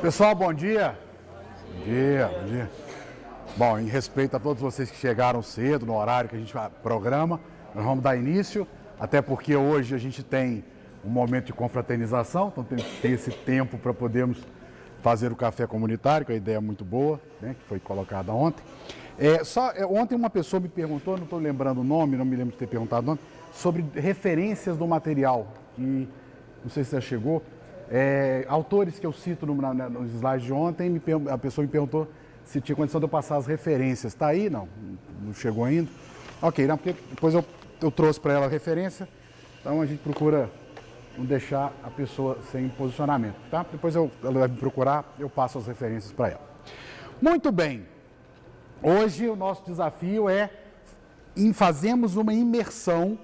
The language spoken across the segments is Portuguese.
Pessoal, bom dia. Bom dia, bom dia. Bom, em respeito a todos vocês que chegaram cedo, no horário que a gente programa, nós vamos dar início, até porque hoje a gente tem um momento de confraternização, então tem esse tempo para podermos fazer o café comunitário, que é uma ideia muito boa, né, que foi colocada ontem. Ontem uma pessoa me perguntou, não estou lembrando o nome, não me lembro de ter perguntado o nome, sobre referências do material, que não sei se já chegou. Autores que eu cito nos slides de ontem, a pessoa me perguntou se tinha condição de eu passar as referências. Está aí? Não chegou ainda. Ok, não, porque depois eu trouxe para ela a referência, então a gente procura não deixar a pessoa sem posicionamento, tá? Depois ela vai me procurar, eu passo as referências para ela. Muito bem, hoje o nosso desafio é fazermos uma imersão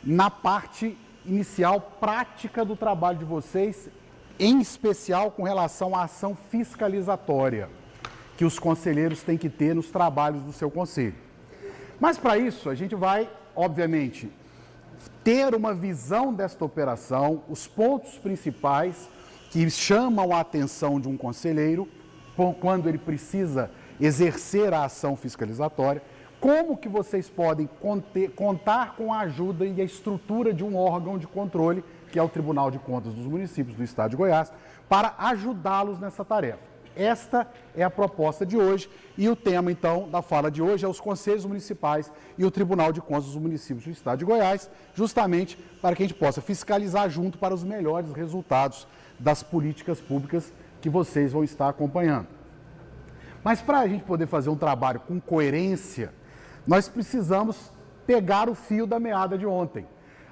na parte inicial prática do trabalho de vocês, em especial com relação à ação fiscalizatória que os conselheiros têm que ter nos trabalhos do seu conselho. Mas para isso a gente vai, obviamente, ter uma visão desta operação, os pontos principais que chamam a atenção de um conselheiro quando ele precisa exercer a ação fiscalizatória, como que vocês podem contar com a ajuda e a estrutura de um órgão de controle, que é o Tribunal de Contas dos Municípios do Estado de Goiás, para ajudá-los nessa tarefa. Esta é a proposta de hoje e o tema, então, da fala de hoje é os Conselhos Municipais e o Tribunal de Contas dos Municípios do Estado de Goiás, justamente para que a gente possa fiscalizar junto para os melhores resultados das políticas públicas que vocês vão estar acompanhando. Mas para a gente poder fazer um trabalho com coerência, nós precisamos pegar o fio da meada de ontem,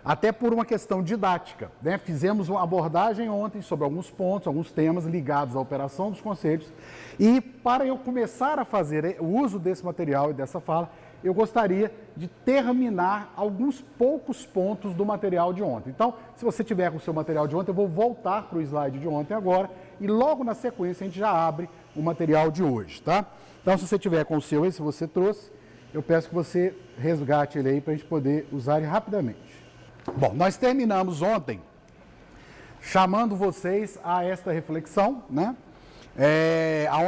até por uma questão didática, né? Fizemos uma abordagem ontem sobre alguns pontos, alguns temas ligados à operação dos conselhos, e para eu começar a fazer o uso desse material e dessa fala, eu gostaria de terminar alguns poucos pontos do material de ontem. Então, se você tiver com o seu material de ontem, eu vou voltar para o slide de ontem agora, e logo na sequência a gente já abre o material de hoje, tá? Então, se você tiver com o seu aí, se você trouxe, eu peço que você resgate ele aí para a gente poder usar ele rapidamente. Bom, nós terminamos ontem chamando vocês a esta reflexão, né?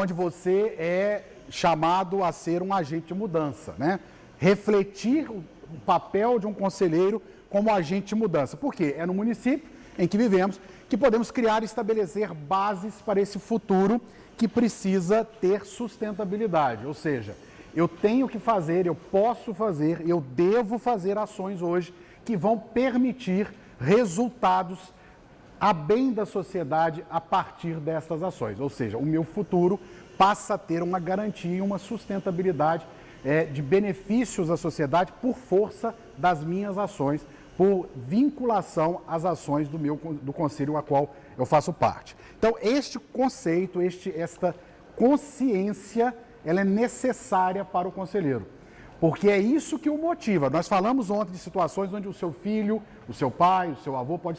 Onde você é chamado a ser um agente de mudança, né? Refletir o papel de um conselheiro como agente de mudança. Por quê? É no município em que vivemos que podemos criar e estabelecer bases para esse futuro que precisa ter sustentabilidade, ou seja, eu tenho que fazer, eu posso fazer, eu devo fazer ações hoje que vão permitir resultados a bem da sociedade a partir destas ações. Ou seja, o meu futuro passa a ter uma garantia, uma sustentabilidade de benefícios à sociedade por força das minhas ações, por vinculação às ações do conselho a qual eu faço parte. Então, este conceito, esta consciência, ela é necessária para o conselheiro, porque é isso que o motiva. Nós falamos ontem de situações onde o seu filho, o seu pai, o seu avô possa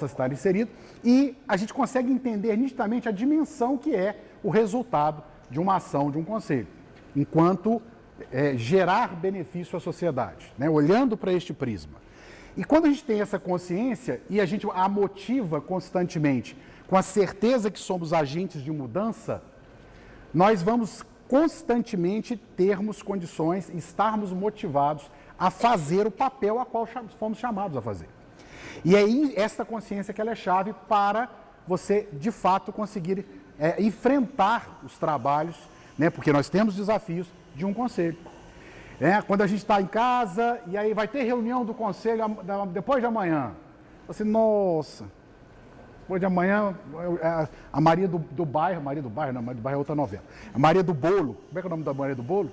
estar inserido, e a gente consegue entender nitidamente a dimensão que é o resultado de uma ação de um conselho, enquanto gerar benefício à sociedade, né? Olhando para este prisma. E quando a gente tem essa consciência e a gente a motiva constantemente com a certeza que somos agentes de mudança, nós vamos constantemente termos condições, estarmos motivados a fazer o papel a qual fomos chamados a fazer. E é esta consciência que ela é chave para você, de fato, conseguir enfrentar os trabalhos, né? Porque nós temos desafios de um conselho. Quando a gente está em casa e aí vai ter reunião do conselho depois de amanhã. Assim, nossa, depois de amanhã, a Maria do Bairro, não, Maria do Bairro é outra novela. A Maria do Bolo, como é que é o nome da Maria do Bolo?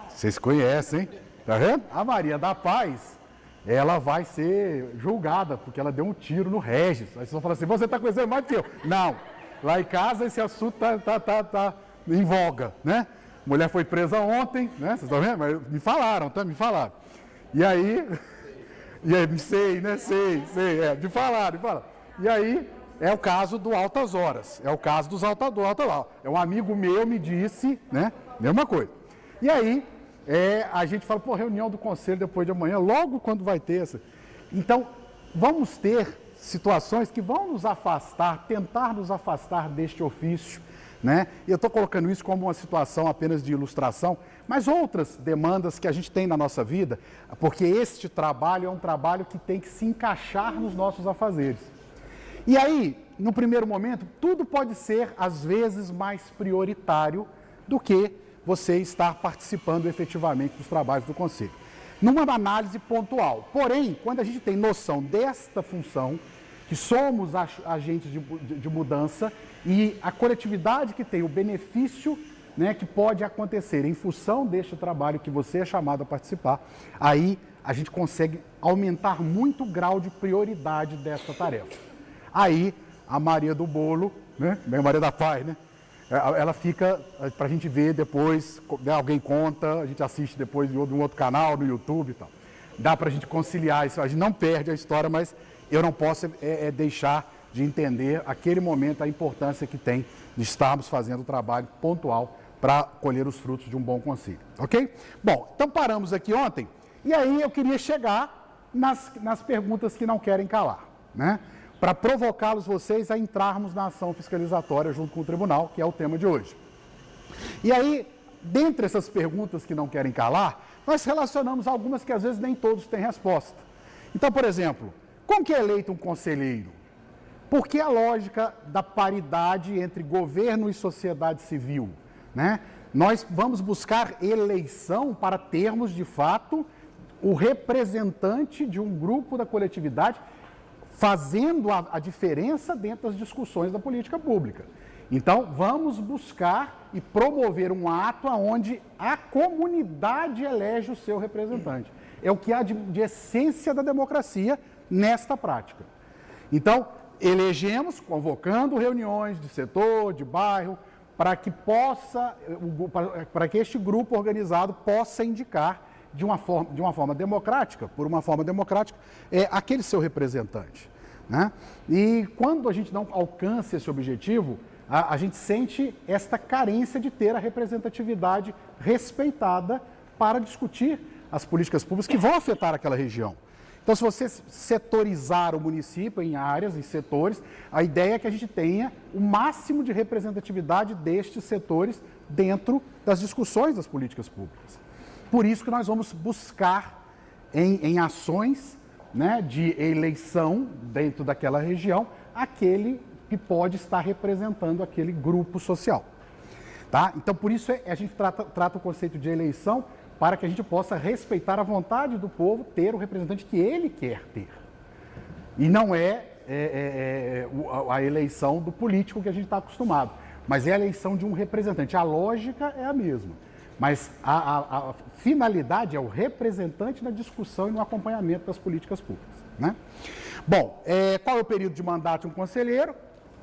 Vocês conhecem, hein? Tá vendo? A Maria da Paz, ela vai ser julgada, porque ela deu um tiro no Regis. Aí vocês vão falar assim, você está conhecendo mais do que eu. Não, lá em casa esse assunto tá em voga, né? Mulher foi presa ontem, né? Vocês estão vendo? Mas me falaram, tá? Me falaram. E aí, sei, me falaram. E aí, é o caso do Altas Horas, é o caso dos alta lá. Um amigo meu me disse, né? Mesma coisa. E aí, a gente fala, reunião do conselho depois de amanhã, logo quando vai ter essa. Então, vamos ter situações que vão nos afastar, tentar nos afastar deste ofício, né? E eu estou colocando isso como uma situação apenas de ilustração, mas outras demandas que a gente tem na nossa vida, porque este trabalho é um trabalho que tem que se encaixar nos nossos afazeres. E aí, no primeiro momento, tudo pode ser, às vezes, mais prioritário do que você estar participando efetivamente dos trabalhos do Conselho. Numa análise pontual. Porém, quando a gente tem noção desta função, que somos agentes de mudança e a coletividade que tem o benefício, né, que pode acontecer em função deste trabalho que você é chamado a participar, aí a gente consegue aumentar muito o grau de prioridade desta tarefa. Aí a Maria do Bolo, né, a Maria da Paz, né, ela fica para a gente ver depois, né, alguém conta, a gente assiste depois de um outro canal, no YouTube e tal. Dá para a gente conciliar isso, a gente não perde a história, mas eu não posso deixar de entender aquele momento, a importância que tem de estarmos fazendo o trabalho pontual para colher os frutos de um bom conselho, ok? Bom, então paramos aqui ontem, e aí eu queria chegar nas perguntas que não querem calar, né? Para provocá-los vocês a entrarmos na ação fiscalizatória junto com o tribunal, que é o tema de hoje. E aí, dentre essas perguntas que não querem calar, nós relacionamos algumas que às vezes nem todos têm resposta. Então, por exemplo, como que é eleito um conselheiro? Por que a lógica da paridade entre governo e sociedade civil, né? Nós vamos buscar eleição para termos, de fato, o representante de um grupo da coletividade fazendo a diferença dentro das discussões da política pública. Então, vamos buscar e promover um ato onde a comunidade elege o seu representante. É o que há de essência da democracia nesta prática. Então, elegemos, convocando reuniões de setor, de bairro, para que este grupo organizado possa indicar de uma forma democrática, por uma forma democrática, aquele seu representante, né? E quando a gente não alcança esse objetivo, a gente sente esta carência de ter a representatividade respeitada para discutir as políticas públicas que vão afetar aquela região. Então, se você setorizar o município em áreas, em setores, a ideia é que a gente tenha o máximo de representatividade destes setores dentro das discussões das políticas públicas. Por isso que nós vamos buscar em ações, né, de eleição dentro daquela região, aquele que pode estar representando aquele grupo social. Tá? Então, por isso a gente trata o conceito de eleição para que a gente possa respeitar a vontade do povo, ter o representante que ele quer ter. E não a eleição do político que a gente está acostumado, mas é a eleição de um representante. A lógica é a mesma. Mas a finalidade é o representante na discussão e no acompanhamento das políticas públicas, né? Bom, qual é o período de mandato de um conselheiro?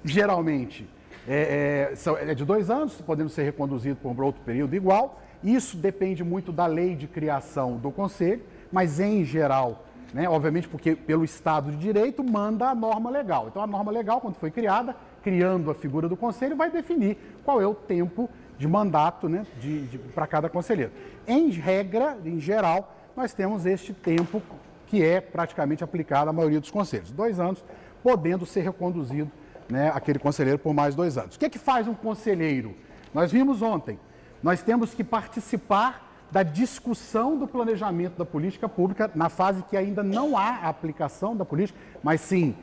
Geralmente é de 2 anos, podendo ser reconduzido por outro período igual. Isso depende muito da lei de criação do conselho, mas em geral, né, obviamente porque pelo Estado de Direito manda a norma legal. Então a norma legal, quando foi criada, criando a figura do conselho, vai definir qual é o tempo de mandato, né, para cada conselheiro. Em regra, em geral, nós temos este tempo que é praticamente aplicado à maioria dos conselhos. 2 anos, podendo ser reconduzido, né, aquele conselheiro por mais 2 anos. O que é que faz um conselheiro? Nós vimos ontem, nós temos que participar da discussão do planejamento da política pública na fase que ainda não há a aplicação da política, mas sim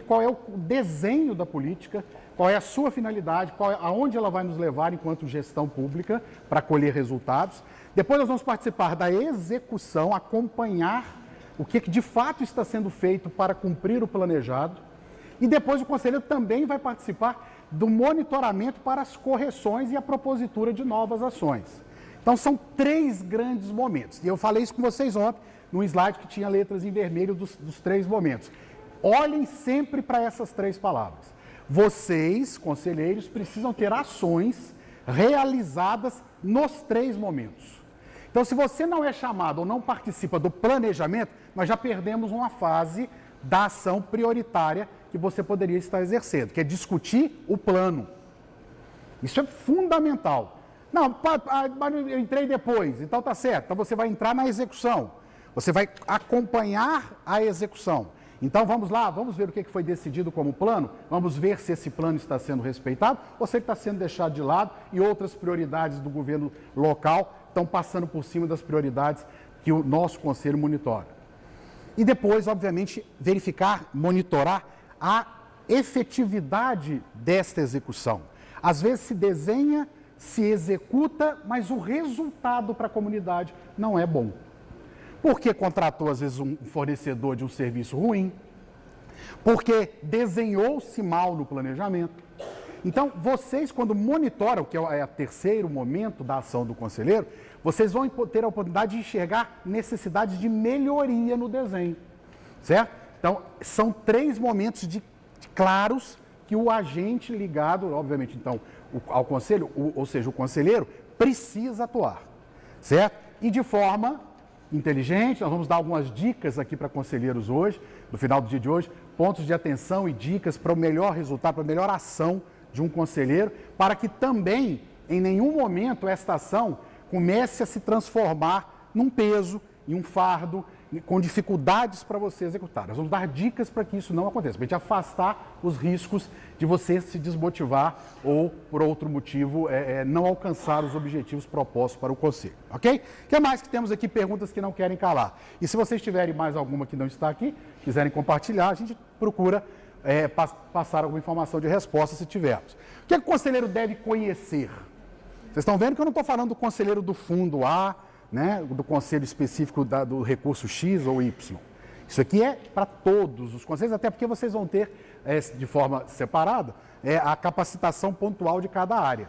qual é o desenho da política, qual é a sua finalidade, aonde ela vai nos levar enquanto gestão pública para colher resultados. Depois nós vamos participar da execução, acompanhar o que de fato está sendo feito para cumprir o planejado. E depois o conselheiro também vai participar do monitoramento para as correções e a propositura de novas ações. Então são 3 grandes momentos. E eu falei isso com vocês ontem, num slide que tinha letras em vermelho dos 3 momentos. Olhem sempre para essas 3 palavras. Vocês, conselheiros, precisam ter ações realizadas nos 3 momentos. Então, se você não é chamado ou não participa do planejamento, nós já perdemos uma fase da ação prioritária que você poderia estar exercendo, que é discutir o plano. Isso é fundamental. Não, eu entrei depois, então tá certo. Então você vai entrar na execução. Você vai acompanhar a execução. Então vamos lá, vamos ver o que foi decidido como plano, vamos ver se esse plano está sendo respeitado ou se ele está sendo deixado de lado e outras prioridades do governo local estão passando por cima das prioridades que o nosso conselho monitora. E depois, obviamente, verificar, monitorar a efetividade desta execução. Às vezes se desenha, se executa, mas o resultado para a comunidade não é bom. Porque contratou, às vezes, um fornecedor de um serviço ruim, porque desenhou-se mal no planejamento. Então, vocês, quando monitoram, que é o terceiro momento da ação do conselheiro, vocês vão ter a oportunidade de enxergar necessidades de melhoria no desenho, certo? Então, são 3 momentos claros que o agente ligado, obviamente, então, ao conselho, ou seja, o conselheiro, precisa atuar, certo? E de forma inteligente, nós vamos dar algumas dicas aqui para conselheiros hoje, no final do dia de hoje, pontos de atenção e dicas para o melhor resultado, para a melhor ação de um conselheiro, para que também, em nenhum momento, esta ação comece a se transformar num peso, em um fardo, com dificuldades para você executar. Nós vamos dar dicas para que isso não aconteça, para a gente afastar os riscos de você se desmotivar ou, por outro motivo, não alcançar os objetivos propostos para o conselho, ok? O que mais que temos aqui? Perguntas que não querem calar. E se vocês tiverem mais alguma que não está aqui, quiserem compartilhar, a gente procura passar alguma informação de resposta se tivermos. O que o conselheiro deve conhecer? Vocês estão vendo que eu não estou falando do conselheiro do fundo A, né, do conselho específico do recurso X ou Y. Isso aqui é para todos os conselhos, até porque vocês vão ter, de forma separada, a capacitação pontual de cada área.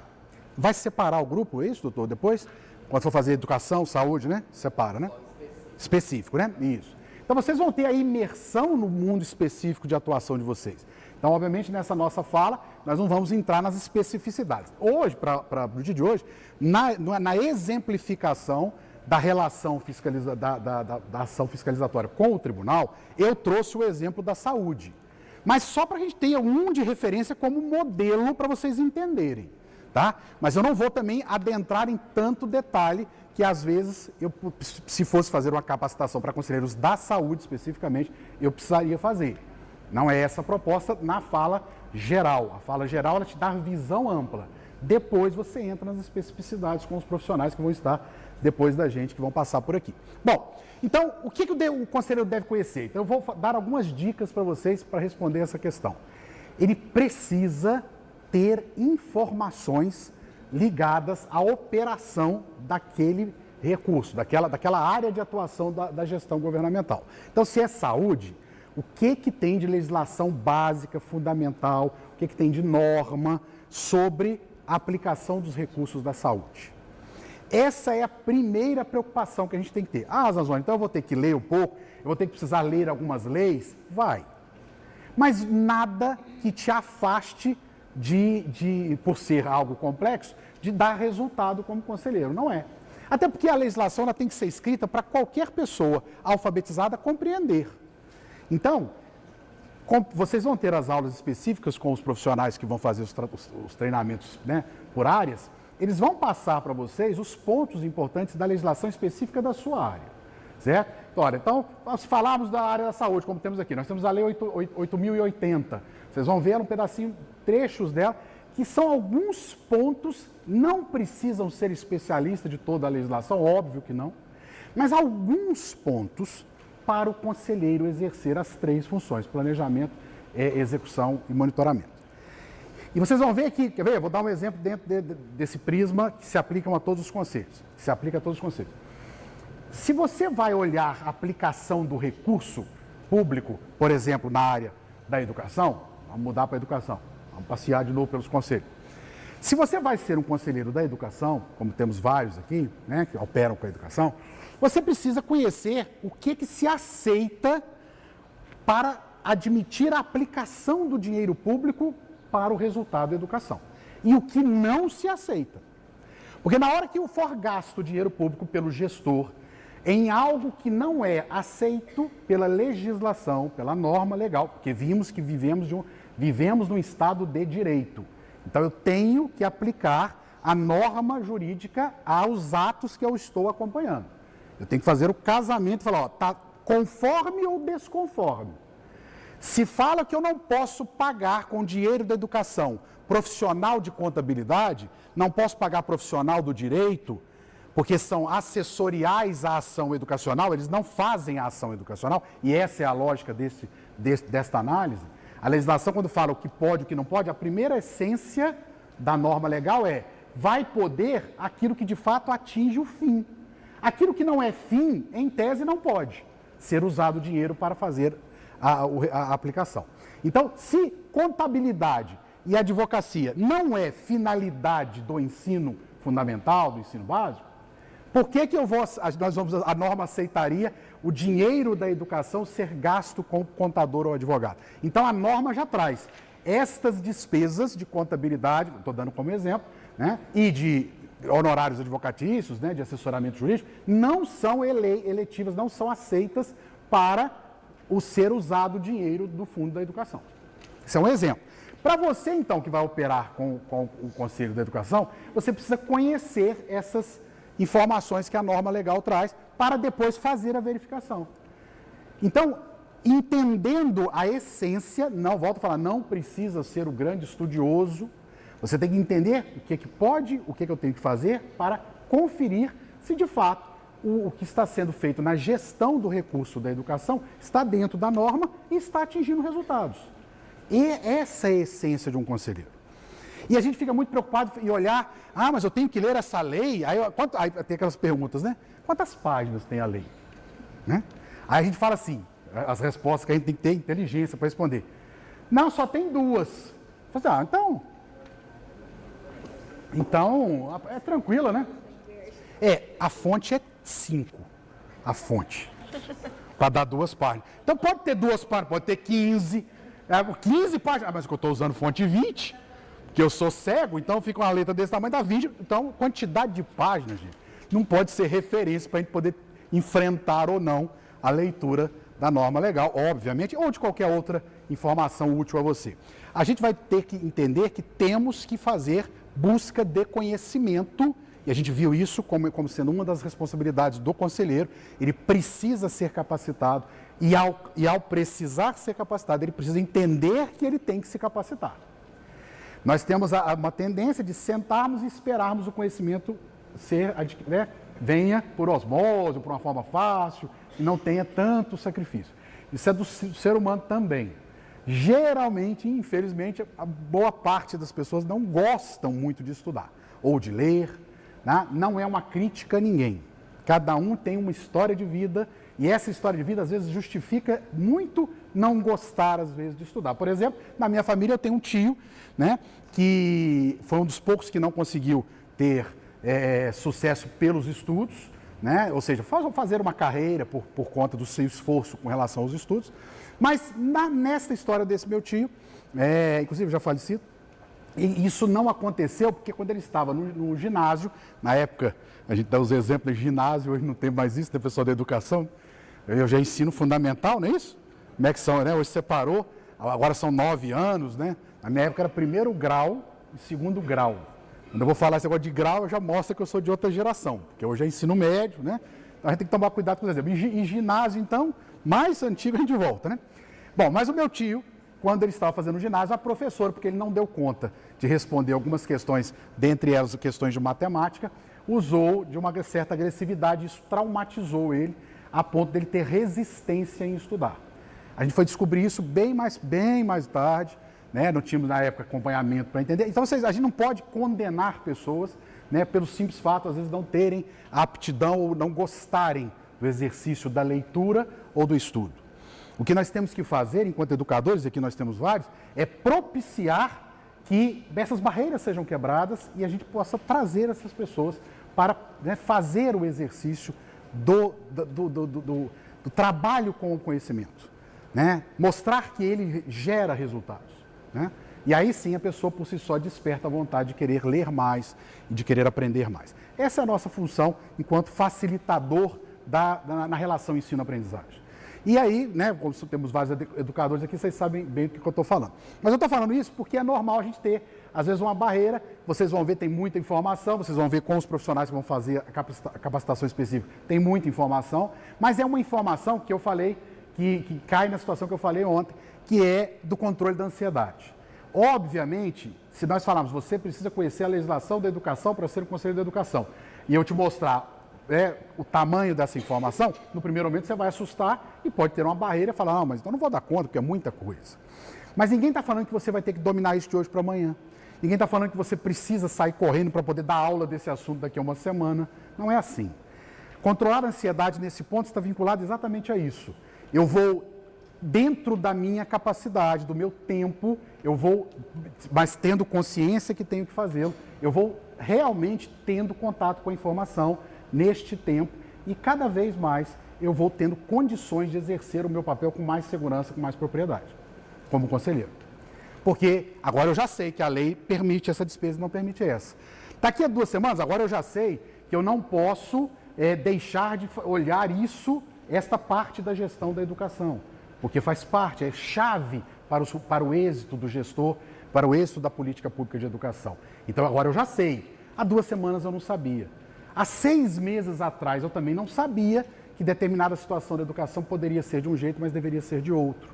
Vai separar o grupo, é isso, doutor? Depois, quando for fazer educação, saúde, né? Separa, né? Específico, né? Isso. Então, vocês vão ter a imersão no mundo específico de atuação de vocês. Então, obviamente, nessa nossa fala, nós não vamos entrar nas especificidades. Hoje, para o dia de hoje, na exemplificação da relação da ação fiscalizatória com o tribunal, eu trouxe o exemplo da saúde. Mas só para a gente ter um de referência como modelo para vocês entenderem, tá? Mas eu não vou também adentrar em tanto detalhe que, às vezes, se fosse fazer uma capacitação para conselheiros da saúde especificamente, eu precisaria fazer. Não é essa a proposta na fala geral. A fala geral, ela te dá visão ampla. Depois você entra nas especificidades com os profissionais que vão estar depois da gente, que vão passar por aqui. Bom, então, o que o conselheiro deve conhecer? Então, eu vou dar algumas dicas para vocês para responder essa questão. Ele precisa ter informações ligadas à operação daquele recurso, daquela área de atuação da gestão governamental. Então, se é saúde, o que tem de legislação básica, fundamental, o que tem de norma sobre a aplicação dos recursos da saúde. Essa é a primeira preocupação que a gente tem que ter. Ah, Zanzoni, então eu vou ter que ler um pouco, eu vou ter que precisar ler algumas leis? Vai. Mas nada que te afaste por ser algo complexo, de dar resultado como conselheiro. Não é. Até porque a legislação ela tem que ser escrita para qualquer pessoa alfabetizada compreender. Então, vocês vão ter as aulas específicas com os profissionais que vão fazer os treinamentos, né, por áreas. Eles vão passar para vocês os pontos importantes da legislação específica da sua área, certo? Então, nós falamos da área da saúde, como temos aqui. Nós temos a Lei 8.080. Vocês vão ver um pedacinho, trechos dela, que são alguns pontos, não precisam ser especialistas de toda a legislação, óbvio que não, mas alguns pontos para o conselheiro exercer as 3 funções: planejamento, execução e monitoramento. E vocês vão ver aqui, quer ver? Eu vou dar um exemplo dentro desse prisma que se aplicam a todos os conselhos. Se aplica a todos os conselhos. Se você vai olhar a aplicação do recurso público, por exemplo, na área da educação, vamos mudar para a educação, vamos passear de novo pelos conselhos. Se você vai ser um conselheiro da educação, como temos vários aqui, né, que operam com a educação, você precisa conhecer o que se aceita para admitir a aplicação do dinheiro público para o resultado da educação. E o que não se aceita. Porque na hora que for gasto o dinheiro público pelo gestor em algo que não é aceito pela legislação, pela norma legal, porque vimos que vivemos num estado de direito. Então eu tenho que aplicar a norma jurídica aos atos que eu estou acompanhando. Eu tenho que fazer o casamento e falar, ó, tá conforme ou desconforme. Se fala que eu não posso pagar com dinheiro da educação profissional de contabilidade, não posso pagar profissional do direito, porque são assessoriais à ação educacional, eles não fazem a ação educacional, e essa é a lógica desta análise. A legislação, quando fala o que pode e o que não pode, a primeira essência da norma legal é: vai poder aquilo que de fato atinge o fim. Aquilo que não é fim, em tese, não pode ser usado o dinheiro para fazer a aplicação. Então, se contabilidade e advocacia não é finalidade do ensino fundamental, do ensino básico, por que a norma aceitaria o dinheiro da educação ser gasto com o contador ou advogado? Então, a norma já traz estas despesas de contabilidade, estou dando como exemplo, né, e de honorários advocatícios, né, de assessoramento jurídico, não são eletivas, não são aceitas para o ser usado o dinheiro do Fundo da Educação. Isso é um exemplo. Para você, então, que vai operar com o Conselho da Educação, você precisa conhecer essas informações que a norma legal traz para depois fazer a verificação. Então, entendendo a essência, não, volto a falar, não precisa ser o grande estudioso, você tem que entender o que pode, o que eu tenho que fazer para conferir se de fato o que está sendo feito na gestão do recurso da educação está dentro da norma e está atingindo resultados. E essa é a essência de um conselheiro. E a gente fica muito preocupado em olhar, mas eu tenho que ler essa lei, aí tem aquelas perguntas, né? Quantas páginas tem a lei? Né? Aí a gente fala assim, as respostas que a gente tem que ter inteligência para responder. Não, só tem 2. Então, é tranquila, né? A fonte é 5, a fonte, para dar 2 páginas. Então pode ter 2 páginas, pode ter 15, 15 páginas, mas que eu estou usando fonte 20, porque eu sou cego, então fica uma letra desse tamanho, dá 20, então quantidade de páginas, gente, não pode ser referência para a gente poder enfrentar ou não a leitura da norma legal, obviamente, ou de qualquer outra informação útil a você. A gente vai ter que entender que temos que fazer busca de conhecimento, e a gente viu isso como sendo uma das responsabilidades do conselheiro. Ele precisa ser capacitado, e ao precisar ser capacitado, ele precisa entender que ele tem que se capacitar. Nós temos uma tendência de sentarmos e esperarmos o conhecimento venha por osmose, por uma forma fácil, e não tenha tanto sacrifício. Isso é do ser humano também. Geralmente, infelizmente, a boa parte das pessoas não gostam muito de estudar ou de ler, né? Não é uma crítica a ninguém. Cada um tem uma história de vida e essa história de vida às vezes justifica muito não gostar às vezes de estudar. Por exemplo, na minha família eu tenho um tio, né, que foi um dos poucos que não conseguiu ter sucesso pelos estudos, né? Ou seja, fazer uma carreira por conta do seu esforço com relação aos estudos. Mas nessa história desse meu tio, inclusive já falecido, e isso não aconteceu porque quando ele estava no ginásio, na época, a gente dá os exemplos de ginásio, hoje não tem mais isso, tem pessoal da educação, eu já ensino fundamental, não é isso? Como é que são, né? Hoje separou, agora são 9 anos, né? Na minha época era 1º grau e 2º grau. Quando eu vou falar esse negócio de grau, já mostra que eu sou de outra geração, porque hoje é ensino médio, né? Então a gente tem que tomar cuidado com os exemplos. Em ginásio, então, mais antigo a gente volta, né? Bom, mas o meu tio, quando ele estava fazendo ginásio, a professora, porque ele não deu conta de responder algumas questões, dentre elas questões de matemática, usou de uma certa agressividade, isso traumatizou ele, a ponto dele ter resistência em estudar. A gente foi descobrir isso bem mais tarde, né? Não tínhamos na época acompanhamento para entender. Então, a gente não pode condenar pessoas, né, pelo simples fato, às vezes, não terem a aptidão ou não gostarem do exercício da leitura ou do estudo. O que nós temos que fazer, enquanto educadores, e aqui nós temos vários, é propiciar que essas barreiras sejam quebradas e a gente possa trazer essas pessoas para, né, fazer o exercício do trabalho com o conhecimento, né? Mostrar que ele gera resultados, né? E aí sim a pessoa por si só desperta a vontade de querer ler mais e de querer aprender mais. Essa é a nossa função enquanto facilitador na relação ensino-aprendizagem. E aí, né, como temos vários educadores aqui, vocês sabem bem do que eu estou falando. Mas eu estou falando isso porque é normal a gente ter, às vezes, uma barreira. Vocês vão ver, tem muita informação, vocês vão ver com os profissionais que vão fazer a capacitação específica, tem muita informação, mas é uma informação que eu falei que cai na situação que eu falei ontem, que é do controle da ansiedade. Obviamente, se nós falarmos, você precisa conhecer a legislação da educação para ser um conselheiro da educação, e eu te mostrar o tamanho dessa informação, no primeiro momento você vai assustar e pode ter uma barreira e falar, não, mas então não vou dar conta, porque é muita coisa. Mas ninguém está falando que você vai ter que dominar isso de hoje para amanhã. Ninguém está falando que você precisa sair correndo para poder dar aula desse assunto daqui a uma semana. Não é assim. Controlar a ansiedade nesse ponto está vinculado exatamente a isso. Eu vou, dentro da minha capacidade, do meu tempo, eu vou, mas tendo consciência que tenho que fazê-lo, eu vou realmente tendo contato com a informação neste tempo e cada vez mais eu vou tendo condições de exercer o meu papel com mais segurança, com mais propriedade, como conselheiro. Porque agora eu já sei que a lei permite essa despesa e não permite essa. Daqui a 2 semanas, agora eu já sei que eu não posso deixar de olhar isso, esta parte da gestão da educação, porque faz parte, é chave para o êxito do gestor, para o êxito da política pública de educação. Então agora eu já sei. Há 2 semanas eu não sabia. Há 6 meses atrás eu também não sabia que determinada situação da educação poderia ser de um jeito, mas deveria ser de outro.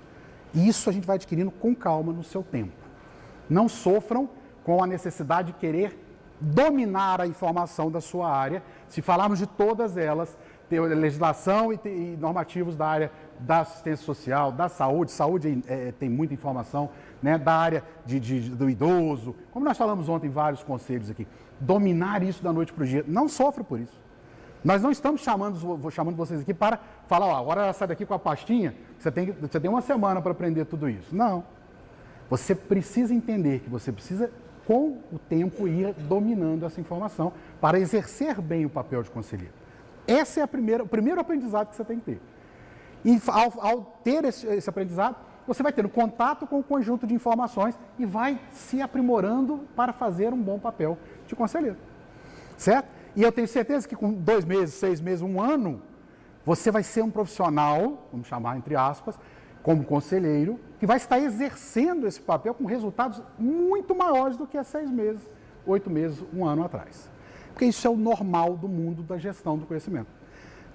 E isso a gente vai adquirindo com calma no seu tempo. Não sofram com a necessidade de querer dominar a informação da sua área. Se falarmos de todas elas, tem legislação e normativos da área da assistência social, da saúde, tem muita informação, né, da área do idoso, como nós falamos ontem em vários conselhos aqui. Dominar isso da noite para o dia, não sofra por isso. Nós não estamos chamando vocês aqui para falar, ó, agora sai daqui com a pastinha, você tem uma semana para aprender tudo isso. Não. Você precisa entender que você precisa, com o tempo, ir dominando essa informação para exercer bem o papel de conselheiro. Esse é o primeiro aprendizado que você tem que ter. E ao ter esse aprendizado, você vai tendo contato com o conjunto de informações e vai se aprimorando para fazer um bom papel de conselheiro. Certo? E eu tenho certeza que com 2 meses, 6 meses, 1 ano, você vai ser um profissional, vamos chamar entre aspas, como conselheiro, que vai estar exercendo esse papel com resultados muito maiores do que há 6 meses, 8 meses, 1 ano atrás. Porque isso é o normal do mundo da gestão do conhecimento.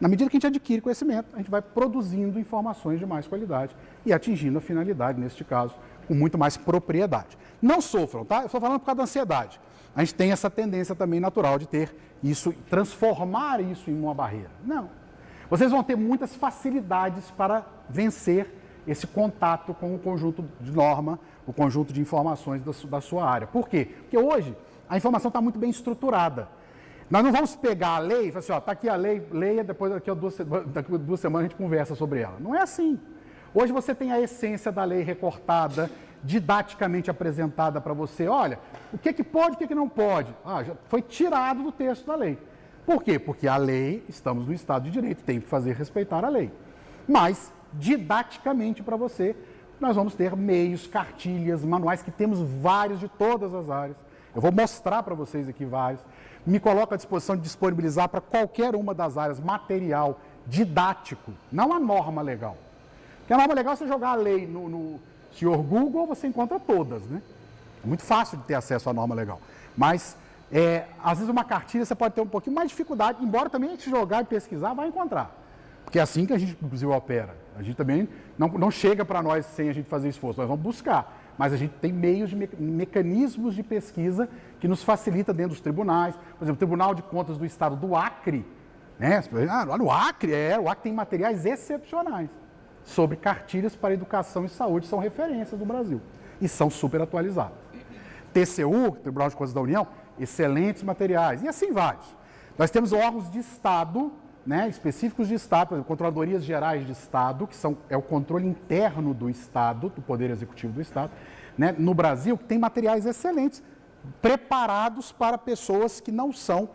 Na medida que a gente adquire conhecimento, a gente vai produzindo informações de mais qualidade e atingindo a finalidade, neste caso, com muito mais propriedade. Não sofram, tá? Eu estou falando por causa da ansiedade. A gente tem essa tendência também natural de ter isso, transformar isso em uma barreira. Não. Vocês vão ter muitas facilidades para vencer esse contato com o conjunto de norma, o conjunto de informações da sua área. Por quê? Porque hoje a informação está muito bem estruturada. Nós não vamos pegar a lei e falar assim, ó, está aqui a lei, leia, depois daqui a 2 semanas a gente conversa sobre ela. Não é assim. Hoje você tem a essência da lei recortada, didaticamente apresentada para você. Olha, o que pode, o que não pode. Já foi tirado do texto da lei. Por quê? Porque a lei, estamos no Estado de Direito, tem que fazer respeitar a lei. Mas, didaticamente para você, nós vamos ter meios, cartilhas, manuais, que temos vários de todas as áreas. Eu vou mostrar para vocês aqui vários. Me coloco à disposição de disponibilizar para qualquer uma das áreas material, didático, não a norma legal. Porque a norma legal é você jogar a lei no senhor Google, você encontra todas, né? É muito fácil de ter acesso à norma legal. Mas, às vezes, uma cartilha você pode ter um pouquinho mais de dificuldade, embora também se jogar e pesquisar, vai encontrar. Porque é assim que a gente, inclusive, opera. A gente também não chega para nós sem a gente fazer esforço, nós vamos buscar. Mas a gente tem meios, mecanismos de pesquisa que nos facilita dentro dos tribunais. Por exemplo, o Tribunal de Contas do Estado do Acre, né? Lá no Acre, o Acre tem materiais excepcionais sobre cartilhas para educação e saúde, são referências do Brasil e são super atualizadas. TCU, Tribunal de Contas da União, excelentes materiais, e assim vários. Nós temos órgãos de Estado, né, específicos de Estado, por exemplo, Controladorias Gerais de Estado, que é o controle interno do Estado, do Poder Executivo do Estado, né, no Brasil, que tem materiais excelentes, preparados para pessoas que não são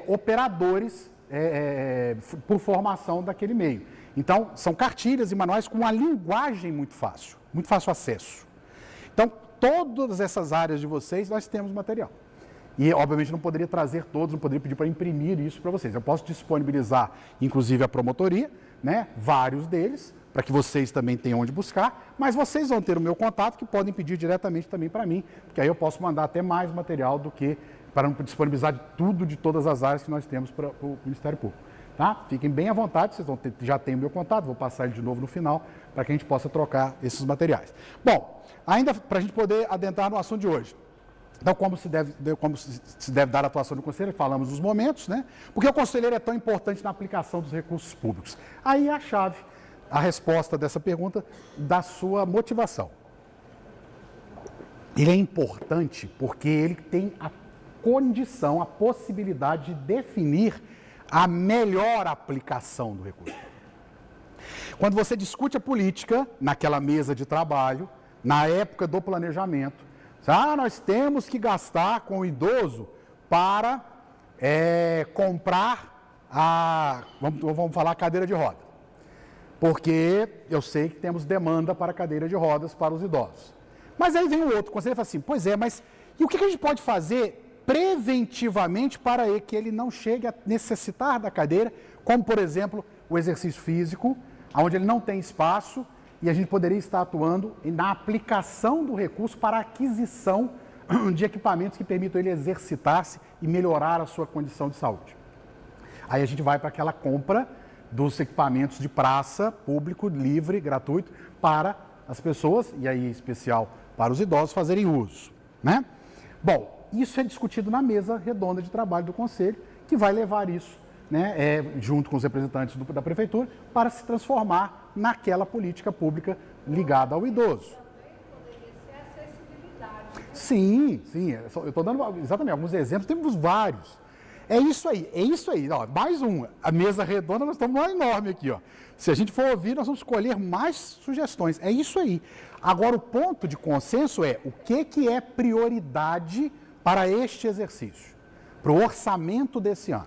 operadores por formação daquele meio. Então, são cartilhas e manuais com uma linguagem muito fácil acesso. Então, todas essas áreas de vocês, nós temos material. E, obviamente, não poderia trazer todos, não poderia pedir para imprimir isso para vocês. Eu posso disponibilizar, inclusive, a promotoria, né, vários deles, para que vocês também tenham onde buscar, mas vocês vão ter o meu contato, que podem pedir diretamente também para mim, porque aí eu posso mandar até mais material do que para disponibilizar tudo de todas as áreas que nós temos para o Ministério Público. Tá? Fiquem bem à vontade, vocês já têm o meu contato, vou passar ele de novo no final, para que a gente possa trocar esses materiais. Bom, ainda para a gente poder adentrar no assunto de hoje. Então, como se deve dar a atuação do conselheiro, falamos dos momentos, né? Porque o conselheiro é tão importante na aplicação dos recursos públicos. Aí é a chave, a resposta dessa pergunta, da sua motivação. Ele é importante porque ele tem a condição, a possibilidade de definir a melhor aplicação do recurso. Quando você discute a política, naquela mesa de trabalho, na época do planejamento, nós temos que gastar com o idoso para comprar vamos falar, a cadeira de roda. Porque eu sei que temos demanda para cadeira de rodas para os idosos. Mas aí vem o outro conselheiro e fala assim, pois é, mas e o que a gente pode fazer preventivamente para que ele não chegue a necessitar da cadeira, como, por exemplo, o exercício físico, onde ele não tem espaço, e a gente poderia estar atuando na aplicação do recurso para a aquisição de equipamentos que permitam ele exercitar-se e melhorar a sua condição de saúde. Aí a gente vai para aquela compra dos equipamentos de praça, público, livre, gratuito, para as pessoas, e aí em especial para os idosos, fazerem uso, né? Bom, isso é discutido na mesa redonda de trabalho do Conselho, que vai levar isso, né, junto com os representantes da Prefeitura, para se transformar naquela política pública ligada ao idoso. Sim, eu estou dando exatamente alguns exemplos, temos vários. É isso aí. Ó, mais um. A mesa redonda, nós estamos uma enorme aqui, ó. Se a gente for ouvir, nós vamos escolher mais sugestões. É isso aí. Agora, o ponto de consenso é o que é prioridade para este exercício, para o orçamento desse ano.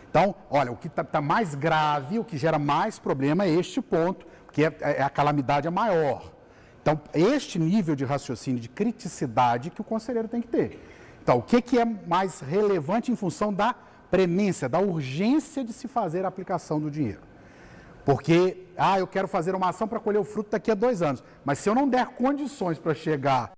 Então, olha, o que está mais grave, o que gera mais problema é este ponto, que a calamidade é maior. Então, este nível de raciocínio, de criticidade que o conselheiro tem que ter. Então, o que é mais relevante em função da premência, da urgência de se fazer a aplicação do dinheiro? Porque, eu quero fazer uma ação para colher o fruto daqui a 2 anos, mas se eu não der condições para chegar